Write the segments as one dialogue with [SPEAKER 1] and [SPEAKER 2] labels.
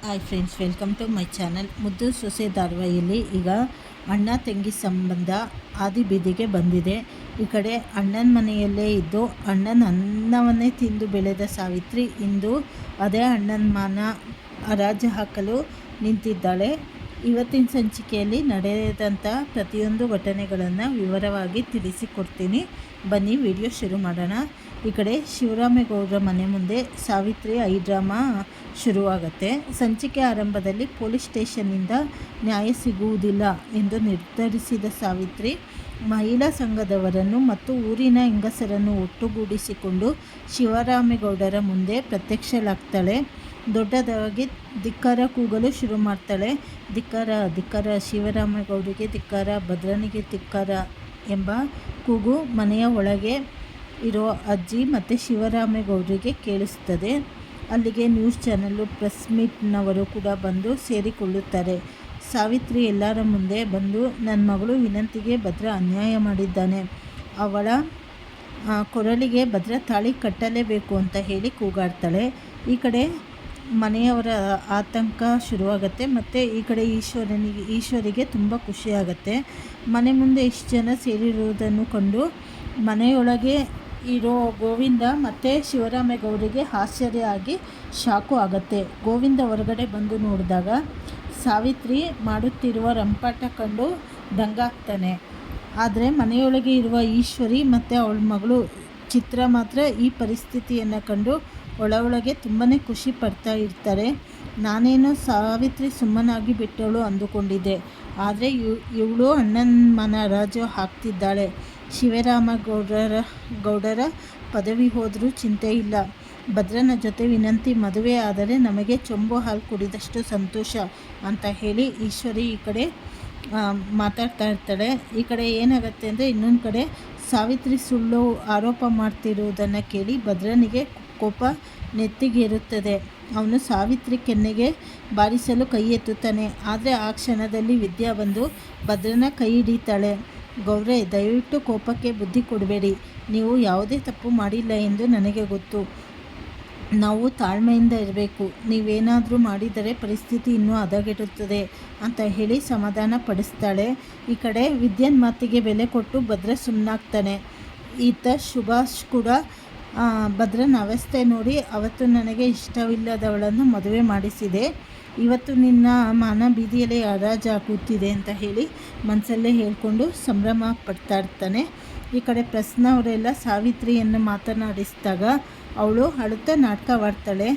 [SPEAKER 1] Hi friends, welcome to my channel. ಮುದ್ದು ಸೊಸೆ ಧಾರಾವಾಹಿಯಲ್ಲಿ ಈಗ ಅಣ್ಣ ತಂಗಿ ಸಂಬಂಧ ಆದಿ ಬೀದಿಗೆ ಬಂದಿದೆ. ಈ ಕಡೆ ಅಣ್ಣನ ಮನೆಯಲ್ಲೇ ಇದ್ದು ಅಣ್ಣನ ಅನ್ನವನ್ನೇ ತಿಂದು ಬೆಳೆದ ಸಾವಿತ್ರಿ ಇಂದು ಅದೇ ಅಣ್ಣನ ಮಾನ ಹರಾಜು ಹಾಕಲು ನಿಂತಿದ್ದಾಳೆ. ಇವತ್ತಿನ ಸಂಚಿಕೆಯಲ್ಲಿ ನಡೆದಂಥ ಪ್ರತಿಯೊಂದು ಘಟನೆಗಳನ್ನು ವಿವರವಾಗಿ ತಿಳಿಸಿಕೊಡ್ತೀನಿ. ಬನ್ನಿ ವಿಡಿಯೋ ಶುರು ಮಾಡೋಣ. ಈ ಕಡೆ ಶಿವರಾಮೇಗೌಡರ ಮನೆ ಮುಂದೆ ಸಾವಿತ್ರಿ ಡ್ರಾಮಾ ಶುರುವಾಗುತ್ತೆ. ಸಂಚಿಕೆ ಆರಂಭದಲ್ಲಿ ಪೊಲೀಸ್ ಸ್ಟೇಷನ್ನಿಂದ ನ್ಯಾಯ ಸಿಗುವುದಿಲ್ಲ ಎಂದು ನಿರ್ಧರಿಸಿದ ಸಾವಿತ್ರಿ ಮಹಿಳಾ ಸಂಘದವರನ್ನು ಮತ್ತು ಊರಿನ ಹೆಂಗಸರನ್ನು ಒಟ್ಟುಗೂಡಿಸಿಕೊಂಡು ಶಿವರಾಮೇಗೌಡರ ಮುಂದೆ ಪ್ರತ್ಯಕ್ಷಳಾಗ್ತಾಳೆ. ದೊಡ್ಡದಾಗಿ ಧಿಕ್ಕಾರ ಕೂಗಲು ಶುರು ಮಾಡ್ತಾಳೆ. ಧಿಕ್ಕಾರ ಧಿಕ್ಕಾರ, ಶಿವರಾಮೇಗೌಡರಿಗೆ ಧಿಕ್ಕಾರ, ಭದ್ರನಿಗೆ ಧಿಕ್ಕಾರ ಎಂಬ ಕೂಗು ಮನೆಯ ಒಳಗೆ ಇರೋ ಅಜ್ಜಿ ಮತ್ತು ಶಿವರಾಮೇಗೌಡರಿಗೆ ಕೇಳಿಸುತ್ತದೆ. ಅಲ್ಲಿಗೆ ನ್ಯೂಸ್ ಚಾನಲ್ಲು, ಪ್ರೆಸ್ ಮೀಟ್ನವರು ಕೂಡ ಬಂದು ಸೇರಿಕೊಳ್ಳುತ್ತಾರೆ. ಸಾವಿತ್ರಿ ಎಲ್ಲರ ಮುಂದೆ ಬಂದು, ನನ್ನ ಮಗಳು ವಿನಂತಿಗೆ ಭದ್ರ ಅನ್ಯಾಯ ಮಾಡಿದ್ದಾನೆ, ಅವಳ ಕೊರಳಿಗೆ ಭದ್ರ ತಾಳಿ ಕಟ್ಟಲೇಬೇಕು ಅಂತ ಹೇಳಿ ಕೂಗಾಡ್ತಾಳೆ. ಈ ಕಡೆ ಮನೆಯವರ ಆತಂಕ ಶುರುವಾಗುತ್ತೆ. ಮತ್ತು ಈ ಕಡೆ ಈಶ್ವರಿಗೆ ತುಂಬ ಖುಷಿಯಾಗತ್ತೆ. ಮನೆ ಮುಂದೆ ಇಷ್ಟು ಜನ ಸೇರಿರುವುದನ್ನು ಕಂಡು ಮನೆಯೊಳಗೆ ಇರೋ ಗೋವಿಂದ ಮತ್ತು ಶಿವರಾಮೇಗೌಡರಿಗೆ ಆಶ್ಚರ್ಯ ಆಗಿ ಶಾಕು ಆಗುತ್ತೆ. ಗೋವಿಂದ ಹೊರಗಡೆ ಬಂದು ನೋಡಿದಾಗ ಸಾವಿತ್ರಿ ಮಾಡುತ್ತಿರುವ ರಂಪಾಟ ಕಂಡು ದಂಗಾಗ್ತಾನೆ. ಆದರೆ ಮನೆಯೊಳಗೆ ಇರುವ ಈಶ್ವರಿ ಮತ್ತು ಅವಳ ಮಗಳು ಚಿತ್ರ ಮಾತ್ರ ಈ ಪರಿಸ್ಥಿತಿಯನ್ನು ಕಂಡು ಒಳಗೆ ತುಂಬಾ ಖುಷಿ ಪಡ್ತಾ ಇರ್ತಾರೆ. ನಾನೇನೋ ಸಾವಿತ್ರಿ ಸುಮ್ಮನಾಗಿ ಬಿಟ್ಟವಳು ಅಂದುಕೊಂಡಿದ್ದೆ, ಆದರೆ ಇವಳು ಅಣ್ಣನ ಮನ ರಾಜು ಹಾಕ್ತಿದ್ದಾಳೆ. ಗೌಡರ ಪದವಿ ಹೋದರೂ ಚಿಂತೆ ಇಲ್ಲ, ಭದ್ರನ ಜೊತೆ ವಿನಂತಿ ಮದುವೆ ಆದರೆ ನಮಗೆ ಚೊಂಬು ಹಾಲು ಕುಡಿದಷ್ಟು ಸಂತೋಷ ಅಂತ ಹೇಳಿ ಈಶ್ವರಿ ಈ ಕಡೆ ಮಾತಾಡ್ತಾ ಇರ್ತಾಳೆ. ಈ ಕಡೆ ಏನಾಗುತ್ತೆ ಅಂದರೆ, ಇನ್ನೊಂದು ಕಡೆ ಸಾವಿತ್ರಿ ಸುಳ್ಳು ಆರೋಪ ಮಾಡ್ತಿರುವುದನ್ನು ಕೇಳಿ ಭದ್ರನಿಗೆ ಕೋಪ ನೆತ್ತಿಗೇರುತ್ತದೆ. ಅವನು ಸಾವಿತ್ರಿ ಕೆನ್ನೆಗೆ ಬಾರಿಸಲು ಕೈ ಎತ್ತುತ್ತಾನೆ. ಆದರೆ ಆ ಕ್ಷಣದಲ್ಲಿ ವಿದ್ಯಾ ಬಂದು ಭದ್ರನ ಕೈ ಹಿಡಿತಾಳೆ. ಗೌಡ್ರೆ, ದಯವಿಟ್ಟು ಕೋಪಕ್ಕೆ ಬುದ್ಧಿ ಕೊಡಬೇಡಿ, ನೀವು ಯಾವುದೇ ತಪ್ಪು ಮಾಡಿಲ್ಲ ಎಂದು ನನಗೆ ಗೊತ್ತು. ನಾವು ತಾಳ್ಮೆಯಿಂದ ಇರಬೇಕು, ನೀವೇನಾದರೂ ಮಾಡಿದರೆ ಪರಿಸ್ಥಿತಿ ಇನ್ನೂ ಹದಗೆಡುತ್ತದೆ ಅಂತ ಹೇಳಿ ಸಮಾಧಾನ ಪಡಿಸ್ತಾಳೆ. ಈ ಕಡೆ ವಿದ್ಯನ್ ಮಾತಿಗೆ ಬೆಲೆ ಕೊಟ್ಟು ಭದ್ರ ಸುಮ್ಮನಾಗ್ತಾನೆ. ಈತ ಸುಭಾಷ್ ಕೂಡ ಭದ್ರನ ಅವಸ್ಥೆ ನೋಡಿ, ಅವತ್ತು ನನಗೆ ಇಷ್ಟವಿಲ್ಲದವಳನ್ನು ಮದುವೆ ಮಾಡಿಸಿದೆ, ಇವತ್ತು ನಿನ್ನ ಮಾನ ಬೀದಿಯಲ್ಲಿ ಹರಾಜಾಗುತ್ತಿದೆ ಅಂತ ಹೇಳಿ ಮನಸ್ಸಲ್ಲೇ ಹೇಳಿಕೊಂಡು ಸಂಭ್ರಮ ಪಡ್ತಾ ಇರ್ತಾನೆ. ಈ ಕಡೆ ಪ್ರಶ್ನವರೆಲ್ಲ ಸಾವಿತ್ರಿಯನ್ನು ಮಾತನಾಡಿಸಿದಾಗ ಅವಳು ಅಳುತ್ತಾ ನಾಟಕವಾಡ್ತಾಳೆ.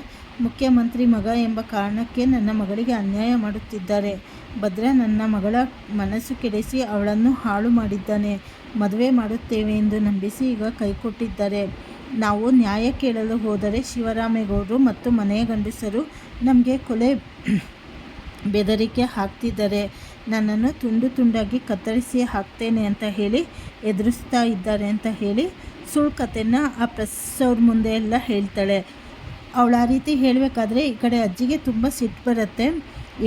[SPEAKER 1] ಮುಖ್ಯಮಂತ್ರಿ ಮಗ ಎಂಬ ಕಾರಣಕ್ಕೆ ನನ್ನ ಮಗಳಿಗೆ ಅನ್ಯಾಯ ಮಾಡುತ್ತಿದ್ದಾರೆ. ಭದ್ರ ನನ್ನ ಮಗಳ ಮನಸ್ಸು ಕೆಡಿಸಿ ಅವಳನ್ನು ಹಾಳು ಮಾಡಿದ್ದಾನೆ. ಮದುವೆ ಮಾಡುತ್ತೇವೆ ಎಂದು ನಂಬಿಸಿ ಈಗ ಕೈಕೊಟ್ಟಿದ್ದಾರೆ. ನಾವು ನ್ಯಾಯ ಕೇಳಲು ಹೋದರೆ ಶಿವರಾಮೇಗೌಡರು ಮತ್ತು ಮನೆಯ ಗಂಡಸರು ನಮಗೆ ಕೊಲೆ ಬೆದರಿಕೆ ಹಾಕ್ತಿದ್ದಾರೆ. ನನ್ನನ್ನು ತುಂಡು ತುಂಡಾಗಿ ಕತ್ತರಿಸಿ ಹಾಕ್ತೇನೆ ಅಂತ ಹೇಳಿ ಎದುರಿಸ್ತಾ ಇದ್ದಾರೆ ಅಂತ ಹೇಳಿ ಸುಳ್ಳು ಕಥೆನ ಆ ಪ್ರೆಸ್ ಅವ್ರ ಮುಂದೆ ಎಲ್ಲ ಹೇಳ್ತಾಳೆ. ಅವಳು ಆ ರೀತಿ ಹೇಳಬೇಕಾದ್ರೆ ಈ ಕಡೆ ಅಜ್ಜಿಗೆ ತುಂಬ ಸಿಟ್ಟು ಬರುತ್ತೆ.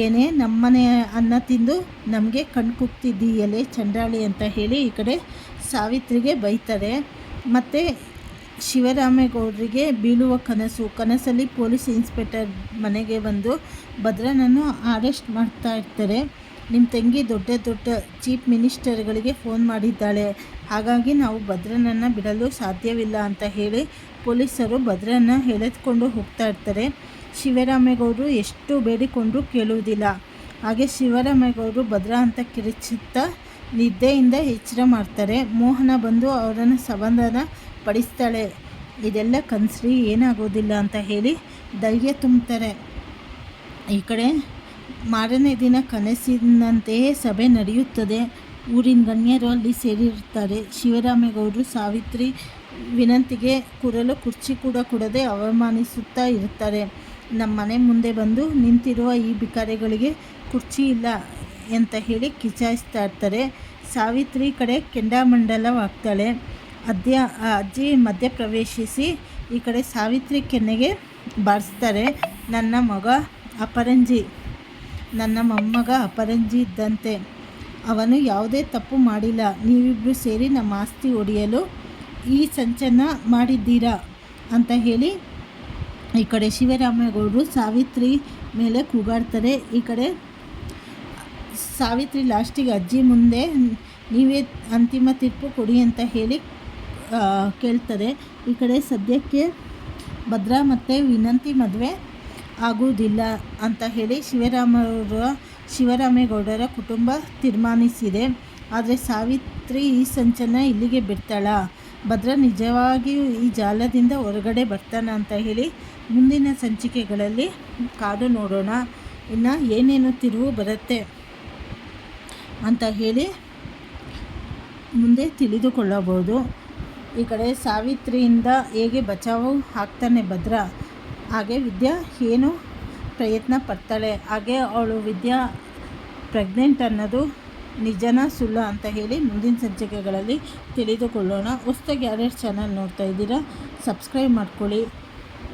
[SPEAKER 1] ಏನೇ ನಮ್ಮನೆ ಅನ್ನ ತಿಂದು ನಮಗೆ ಕಣ್ಣು ಕುಗ್ತಿದ್ದೀಯಲೇ ಚಂಡಾಳಿ ಅಂತ ಹೇಳಿ ಈ ಕಡೆ ಸಾವಿತ್ರಿಗೆ ಬೈತಾರೆ. ಮತ್ತು ಶಿವರಾಮೇಗೌಡರಿಗೆ ಬೀಳುವ ಕನಸಲ್ಲಿ ಪೊಲೀಸ್ ಇನ್ಸ್ಪೆಕ್ಟರ್ ಮನೆಗೆ ಬಂದು ಭದ್ರನನ್ನು ಅರೆಸ್ಟ್ ಮಾಡ್ತಾ ಇರ್ತಾರೆ. ನಿಮ್ಮ ತಂಗಿ ದೊಡ್ಡ ದೊಡ್ಡ ಚೀಫ್ ಮಿನಿಸ್ಟರ್ಗಳಿಗೆ ಫೋನ್ ಮಾಡಿದ್ದಾಳೆ, ಹಾಗಾಗಿ ನಾವು ಭದ್ರನನ್ನು ಬಿಡಲು ಸಾಧ್ಯವಿಲ್ಲ ಅಂತ ಹೇಳಿ ಪೊಲೀಸರು ಭದ್ರನ ಎಳೆದುಕೊಂಡು ಹೋಗ್ತಾ ಇರ್ತಾರೆ. ಶಿವರಾಮೇಗೌಡರು ಎಷ್ಟು ಬೇಡಿಕೊಂಡ್ರೂ ಕೇಳುವುದಿಲ್ಲ. ಹಾಗೆ ಶಿವರಾಮೇಗೌಡರು ಭದ್ರ ಅಂತ ಕಿರಿಚುತ್ತಾ ನಿದ್ದೆಯಿಂದ ಎಚ್ಚರ ಮಾಡ್ತಾರೆ. ಮೋಹನ ಬಂದು ಅವರನ್ನು ಸಮಾಧಾನ ಪಡಿಸ್ತಾಳೆ. ಇದೆಲ್ಲ ಕನಸ್ರಿ, ಏನಾಗೋದಿಲ್ಲ ಅಂತ ಹೇಳಿ ಧೈರ್ಯ ತುಂಬ್ತಾರೆ. ಈ ಕಡೆ ಮಾರನೇ ದಿನ ಕನಸಿನಂತೆಯೇ ಸಭೆ ನಡೆಯುತ್ತದೆ. ಊರಿನ ಗಣ್ಯರು ಅಲ್ಲಿ ಸೇರಿರ್ತಾರೆ. ಶಿವರಾಮೇಗೌಡರು ಸಾವಿತ್ರಿ ವಿನಂತಿಗೆ ಕೂರಲು ಕುರ್ಚಿ ಕೂಡ ಕೊಡದೆ ಅವಮಾನಿಸುತ್ತಾ ಇರ್ತಾರೆ. ನಮ್ಮ ಮನೆ ಮುಂದೆ ಬಂದು ನಿಂತಿರುವ ಈ ಬಿಕಾರಿಗಳಿಗೆ ಕುರ್ಚಿ ಇಲ್ಲ ಅಂತ ಹೇಳಿ ಕಿಚಾಯಿಸ್ತಾ ಇರ್ತಾರೆ. ಸಾವಿತ್ರಿ ಕಡೆ ಕೆಂಡಾಮಂಡಲವಾಗ್ತಾಳೆ. ಅಜ್ಜಿ ಮಧ್ಯ ಪ್ರವೇಶಿಸಿ ಈ ಕಡೆ ಸಾವಿತ್ರಿ ಕೆನ್ನೆಗೆ ಬಾರಿಸ್ತಾರೆ. ನನ್ನ ಮೊಮ್ಮಗ ಅಪರಂಜಿ ಇದ್ದಂತೆ, ಅವನು ಯಾವುದೇ ತಪ್ಪು ಮಾಡಿಲ್ಲ. ನೀವಿಬ್ಬರು ಸೇರಿ ನಮ್ಮ ಆಸ್ತಿ ಒಡೆಯಲು ಈ ಸಂಚನ್ನು ಮಾಡಿದ್ದೀರಾ ಅಂತ ಹೇಳಿ ಈ ಕಡೆ ಶಿವರಾಮೇಗೌಡರು ಸಾವಿತ್ರಿ ಮೇಲೆ ಕೂಗಾಡ್ತಾರೆ. ಈ ಕಡೆ ಸಾವಿತ್ರಿ ಲಾಸ್ಟಿಗೆ ಅಜ್ಜಿ ಮುಂದೆ ನೀವೇ ಅಂತಿಮ ತೀರ್ಪು ಕೊಡಿ ಅಂತ ಹೇಳಿ ಕೇಳ್ತಾರೆ. ಈ ಕಡೆ ಸದ್ಯಕ್ಕೆ ಭದ್ರಾ ಮತ್ತು ವಿನಂತಿ ಮದುವೆ ಆಗುವುದಿಲ್ಲ ಅಂತ ಹೇಳಿ ಶಿವರಾಮೇಗೌಡರ ಕುಟುಂಬ ತೀರ್ಮಾನಿಸಿದೆ. ಆದರೆ ಸಾವಿತ್ರಿ ಈ ಸಂಚನ್ನು ಇಲ್ಲಿಗೆ ಬಿಡ್ತಾಳ? ಭದ್ರಾ ನಿಜವಾಗಿಯೂ ಈ ಜಾಲದಿಂದ ಹೊರಗಡೆ ಬರ್ತಾನ ಅಂತ ಹೇಳಿ ಮುಂದಿನ ಸಂಚಿಕೆಗಳಲ್ಲಿ ಕಾದು ನೋಡೋಣ. ಇನ್ನು ಏನೇನು ತಿರುವು ಬರುತ್ತೆ ಅಂತ ಹೇಳಿ ಮುಂದೆ ತಿಳಿದುಕೊಳ್ಳಬಹುದು. ಈ ಕಡೆ ಸಾವಿತ್ರಿಯಿಂದ ಹೇಗೆ ಬಚಾವು ಆಗ್ತಾನೆ ಭದ್ರಾ, ಹಾಗೆ ವಿದ್ಯಾ ಏನು ಪ್ರಯತ್ನ ಪಡ್ತಾಳೆ, ಹಾಗೆ ಅವಳು ವಿದ್ಯಾ ಪ್ರೆಗ್ನೆಂಟ್ ಅನ್ನೋದು ನಿಜನ ಸುಳ್ಳು ಅಂತ ಹೇಳಿ ಮುಂದಿನ ಸಂಚಿಕೆಗಳಲ್ಲಿ ತಿಳಿದುಕೊಳ್ಳೋಣ. ಹೊಸದಾಗಿ ಯಾರ್ಯಾರು ಚಾನಲ್ ನೋಡ್ತಾ ಇದ್ದೀರಾ ಸಬ್ಸ್ಕ್ರೈಬ್ ಮಾಡ್ಕೊಳ್ಳಿ,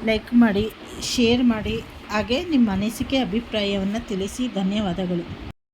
[SPEAKER 1] ಲೈಕ್ ಮಾಡಿ, ಶೇರ್ ಮಾಡಿ, ಹಾಗೆ ನಿಮ್ಮ ಅನಿಸಿಕೆ ಅಭಿಪ್ರಾಯವನ್ನು ತಿಳಿಸಿ. ಧನ್ಯವಾದಗಳು.